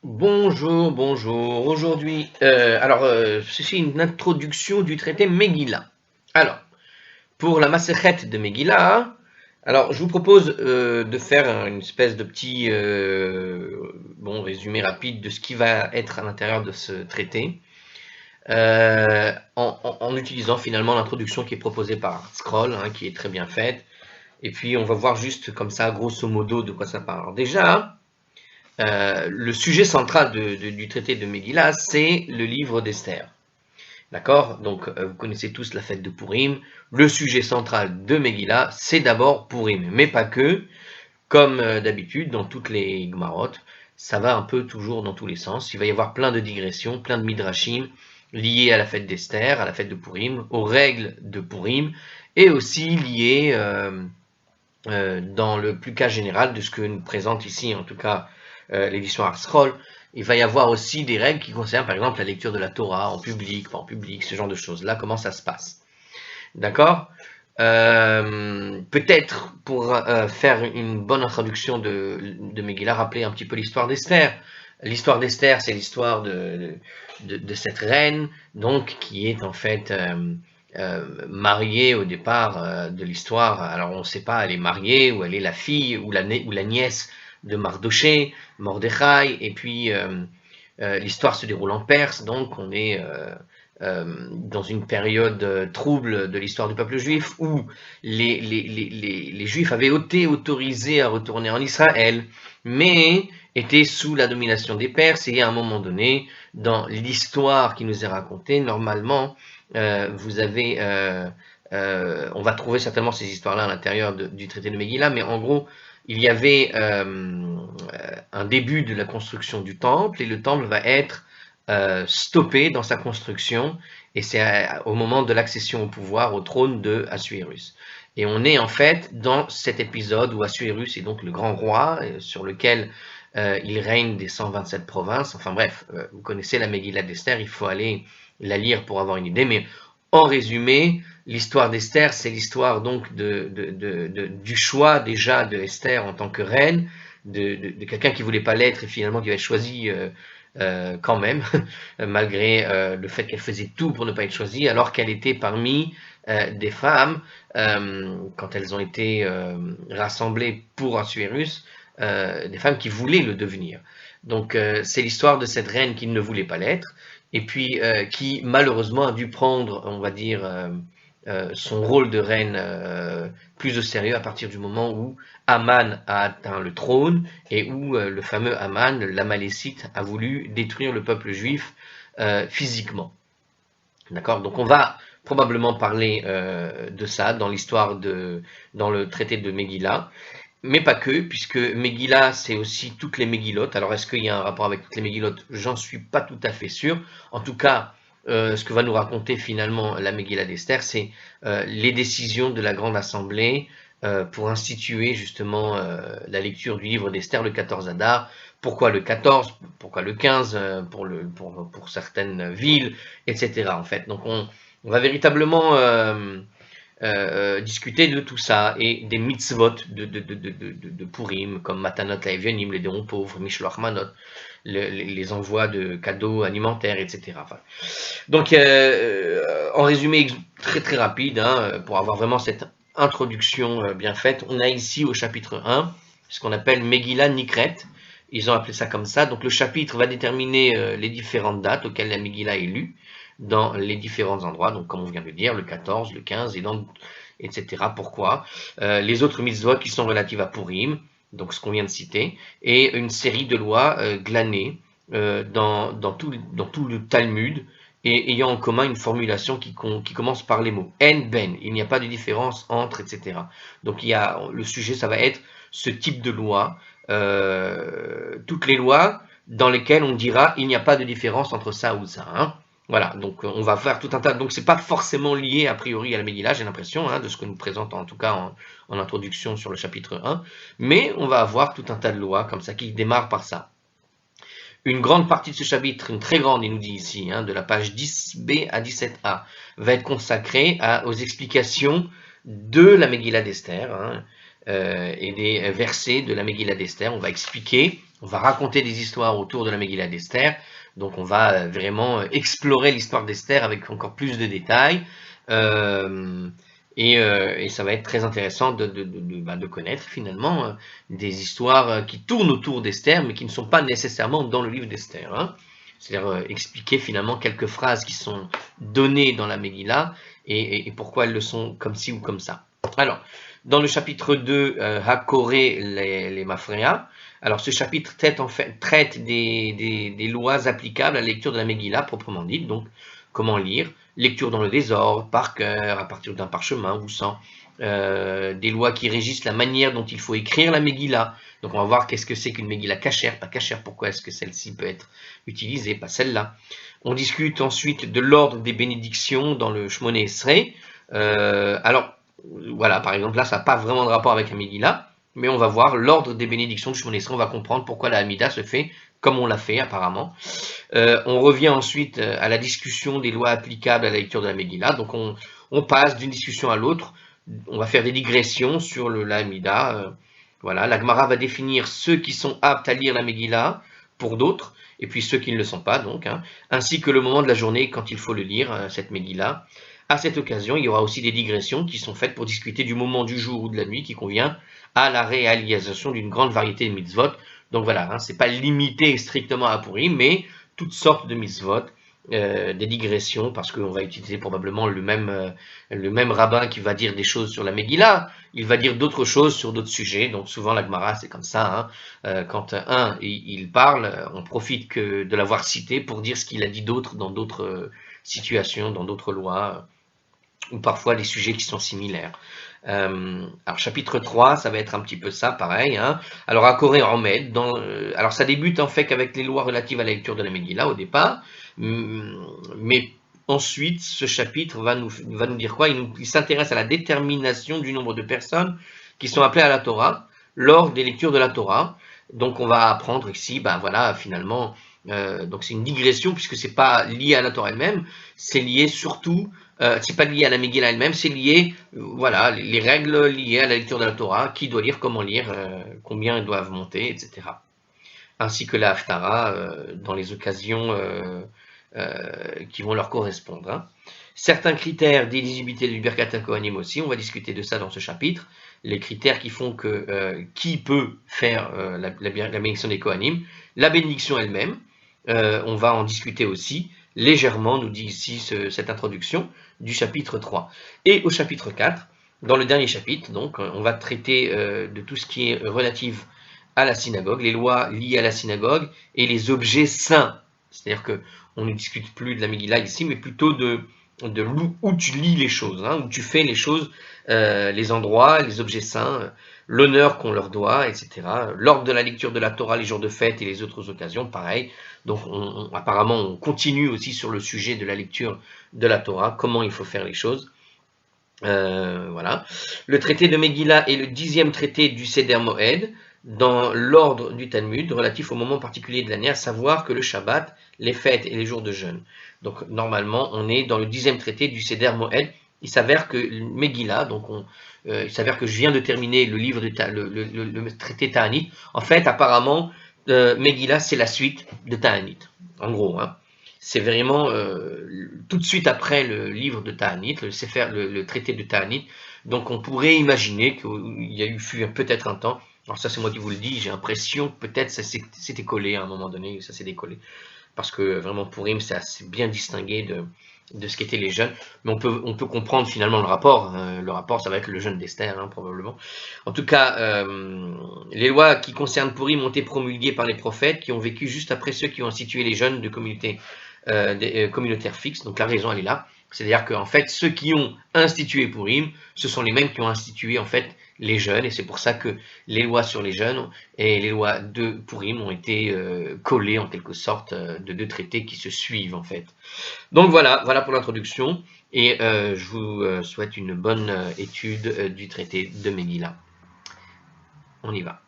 Bonjour, bonjour. Aujourd'hui, ceci est une introduction du traité Megillah. Alors, pour la Masechet de Megillah, alors je vous propose de faire une espèce de petit résumé rapide de ce qui va être à l'intérieur de ce traité, en utilisant finalement l'introduction qui est proposée par Scroll, hein, qui est très bien faite. Et puis on va voir juste comme ça, grosso modo, de quoi ça parle. Alors déjà, le sujet central du traité de Megillah, c'est le livre d'Esther. D'accord. Donc, vous connaissez tous la fête de Purim. Le sujet central de Megillah, c'est d'abord Purim, mais pas que. Comme d'habitude, dans toutes les Gemarot, ça va un peu toujours dans tous les sens. Il va y avoir plein de digressions, plein de midrashim liés à la fête d'Esther, à la fête de Purim, aux règles de Purim, et aussi liés dans le plus cas général de ce que nous présente ici, en tout cas l'édition Art-Scroll. Il va y avoir aussi des règles qui concernent par exemple la lecture de la Torah en public, pas en public, ce genre de choses-là, comment ça se passe. D'accord. Peut-être pour faire une bonne introduction de Megillah, rappeler un petit peu l'histoire d'Esther. L'histoire d'Esther, c'est l'histoire de cette reine, donc qui est en fait mariée au départ de l'histoire. Alors on ne sait pas, elle est mariée ou elle est la fille ou la nièce de Mardoché, Mordechai, et puis l'histoire se déroule en Perse, donc on est dans une période trouble de l'histoire du peuple juif où les juifs avaient été autorisés à retourner en Israël, mais étaient sous la domination des Perses, et à un moment donné, dans l'histoire qui nous est racontée, normalement, vous avez on va trouver certainement ces histoires-là à l'intérieur du traité de Megillah, mais en gros, il y avait un début de la construction du temple, et le temple va être stoppé dans sa construction, et c'est au moment de l'accession au pouvoir, au trône de Assuérus. Et on est en fait dans cet épisode où Assuérus est donc le grand roi sur lequel il règne des 127 provinces. Enfin bref, vous connaissez la Megillah d'Esther, il faut aller la lire pour avoir une idée, mais en résumé, l'histoire d'Esther, c'est l'histoire donc du choix déjà de Esther en tant que reine, de quelqu'un qui voulait pas l'être et finalement qui va être choisi quand même, malgré le fait qu'elle faisait tout pour ne pas être choisie, alors qu'elle était parmi des femmes, quand elles ont été rassemblées pour Assuérus, des femmes qui voulaient le devenir. Donc c'est l'histoire de cette reine qui ne voulait pas l'être, et puis qui malheureusement a dû prendre, on va dire, son rôle de reine plus au sérieux à partir du moment où Aman a atteint le trône et où le fameux Aman, l'Amalécite, a voulu détruire le peuple juif physiquement. D'accord. Donc on va probablement parler de ça dans dans le traité de Megillah, mais pas que, puisque Megillah, c'est aussi toutes les Megillotes. Alors, est-ce qu'il y a un rapport avec toutes les Megillotes? J'en suis pas tout à fait sûr. En tout cas, ce que va nous raconter finalement la Megillah d'Esther, c'est les décisions de la Grande Assemblée pour instituer justement la lecture du livre d'Esther le 14 Adar. Pourquoi le 14? Pourquoi le 15 pour certaines villes, etc. En fait, donc on va véritablement discuter de tout ça et des mitzvot de Purim, comme Matanot Laevionim, les dons pauvres, Mishloach Manot, les envois de cadeaux alimentaires, etc. Enfin, donc, en résumé très très rapide, hein, pour avoir vraiment cette introduction bien faite, on a ici au chapitre 1 ce qu'on appelle Megillah Nikret. Ils ont appelé ça comme ça. Donc le chapitre va déterminer les différentes dates auxquelles la Megillah est lue dans les différents endroits. Donc comme on vient de le dire, le 14, le 15, etc. Pourquoi les autres mitzvot qui sont relatives à Purim, donc ce qu'on vient de citer, et une série de lois glanées dans tout le Talmud, et ayant en commun une formulation qui commence par les mots en ben, il n'y a pas de différence entre, etc. Donc le sujet, ça va être ce type de loi, toutes les lois dans lesquelles on dira il n'y a pas de différence entre ça ou ça. Hein. Voilà, donc on va faire tout un tas. Donc c'est pas forcément lié a priori à la Megillah, j'ai l'impression, hein, de ce que nous présente en tout cas en introduction sur le chapitre 1, mais on va avoir tout un tas de lois comme ça qui démarrent par ça. Une grande partie de ce chapitre, une très grande, il nous dit ici, hein, de la page 10b à 17a, va être consacrée aux explications de la Megillah d'Esther, hein, et des versets de la Megillah d'Esther. On va expliquer On va raconter des histoires autour de la Megillah d'Esther. Donc on va vraiment explorer l'histoire d'Esther avec encore plus de détails. Et ça va être très intéressant de connaître finalement des histoires qui tournent autour d'Esther, mais qui ne sont pas nécessairement dans le livre d'Esther. Hein. C'est-à-dire expliquer finalement quelques phrases qui sont données dans la Megillah et pourquoi elles le sont comme ci ou comme ça. Alors, dans le chapitre 2, Hakoré les Mafréa, alors ce chapitre traite des lois applicables à la lecture de la Megillah proprement dite, donc comment lire, lecture dans le désordre, par cœur, à partir d'un parchemin ou sans, des lois qui régissent la manière dont il faut écrire la Megillah. Donc on va voir qu'est-ce que c'est qu'une Megillah cachère, pas cachère, pourquoi est-ce que celle-ci peut être utilisée, pas celle-là. On discute ensuite de l'ordre des bénédictions dans le Shmoné Esrei. Alors voilà, par exemple là ça n'a pas vraiment de rapport avec la Megillah, mais on va voir l'ordre des bénédictions du Shmoné Esrei, on va comprendre pourquoi la Hamida se fait comme on l'a fait apparemment. On revient ensuite à la discussion des lois applicables à la lecture de la Megillah, donc on passe d'une discussion à l'autre, on va faire des digressions sur la Hamida. Voilà, la Gemara va définir ceux qui sont aptes à lire la Megillah pour d'autres, et puis ceux qui ne le sont pas, donc, hein, ainsi que le moment de la journée quand il faut le lire, cette Megillah. À cette occasion, il y aura aussi des digressions qui sont faites pour discuter du moment du jour ou de la nuit qui convient à la réalisation d'une grande variété de mitzvot. Donc voilà, hein, c'est pas limité strictement à Purim, mais toutes sortes de mitzvot, des digressions, parce qu'on va utiliser probablement le même rabbin qui va dire des choses sur la Megillah, il va dire d'autres choses sur d'autres sujets, donc souvent la Gemara c'est comme ça, hein, quand il parle, on profite que de l'avoir cité pour dire ce qu'il a dit d'autre dans d'autres situations, dans d'autres lois, ou parfois des sujets qui sont similaires. Alors chapitre 3, ça va être un petit peu ça, pareil. Hein. Alors à Corée en Med, alors ça débute en fait qu'avec les lois relatives à la lecture de la Megillah au départ, mais ensuite ce chapitre va nous dire quoi? Il s'intéresse à la détermination du nombre de personnes qui sont appelées à la Torah lors des lectures de la Torah. Donc on va apprendre ici, ben voilà, finalement, donc c'est une digression puisque c'est pas lié à la Torah elle-même, c'est lié surtout c'est pas lié à la Megillah elle-même, c'est lié, voilà, les règles liées à la lecture de la Torah, qui doit lire, comment lire, combien ils doivent monter, etc. Ainsi que la Haftara dans les occasions qui vont leur correspondre. Hein. Certains critères d'éligibilité du Birkat Kohanim aussi, on va discuter de ça dans ce chapitre, les critères qui font que qui peut faire la bénédiction des Kohanim, la bénédiction elle-même, on va en discuter aussi, légèrement, nous dit ici cette introduction du chapitre 3. Et au chapitre 4, dans le dernier chapitre, donc, on va traiter de tout ce qui est relatif à la synagogue, les lois liées à la synagogue et les objets saints. C'est-à-dire qu'on ne discute plus de la Megillah ici, mais plutôt de où tu lis les choses, hein, où tu fais les choses, les endroits, les objets saints, l'honneur qu'on leur doit, etc. L'ordre de la lecture de la Torah, les jours de fête et les autres occasions, pareil. Donc apparemment, on continue aussi sur le sujet de la lecture de la Torah, comment il faut faire les choses. Voilà. Le traité de Megillah est le 10e traité du Seder Moed, dans l'ordre du Talmud, relatif au moment particulier de l'année, à savoir que le Shabbat, les fêtes et les jours de jeûne. Donc normalement, on est dans le 10e traité du Seder Moed. Il s'avère que Megillah, donc il s'avère que je viens de terminer le livre de le traité Ta'anit. En fait, apparemment, Megillah, c'est la suite de Ta'anit, en gros. Hein. C'est vraiment tout de suite après le livre de Ta'anit, le traité de Ta'anit. Donc on pourrait imaginer qu'il y a eu peut-être un temps, alors ça c'est moi qui vous le dis, j'ai l'impression que peut-être ça s'était collé à un moment donné, ça s'est décollé. Parce que vraiment Purim c'est assez bien distingué de ce qu'étaient les jeûnes. Mais on peut comprendre finalement le rapport. Le rapport ça va être le jeûne d'Esther, hein, probablement. En tout cas, les lois qui concernent Purim ont été promulguées par les prophètes qui ont vécu juste après ceux qui ont institué les jeûnes de communautés communautaires fixes. Donc la raison elle est là. C'est-à-dire qu'en fait, ceux qui ont institué Purim, ce sont les mêmes qui ont institué en fait les jeûnes, et c'est pour ça que les lois sur les jeûnes et les lois de Purim ont été collées en quelque sorte de deux traités qui se suivent en fait. Donc voilà pour l'introduction, et je vous souhaite une bonne étude du traité de Megillah. On y va.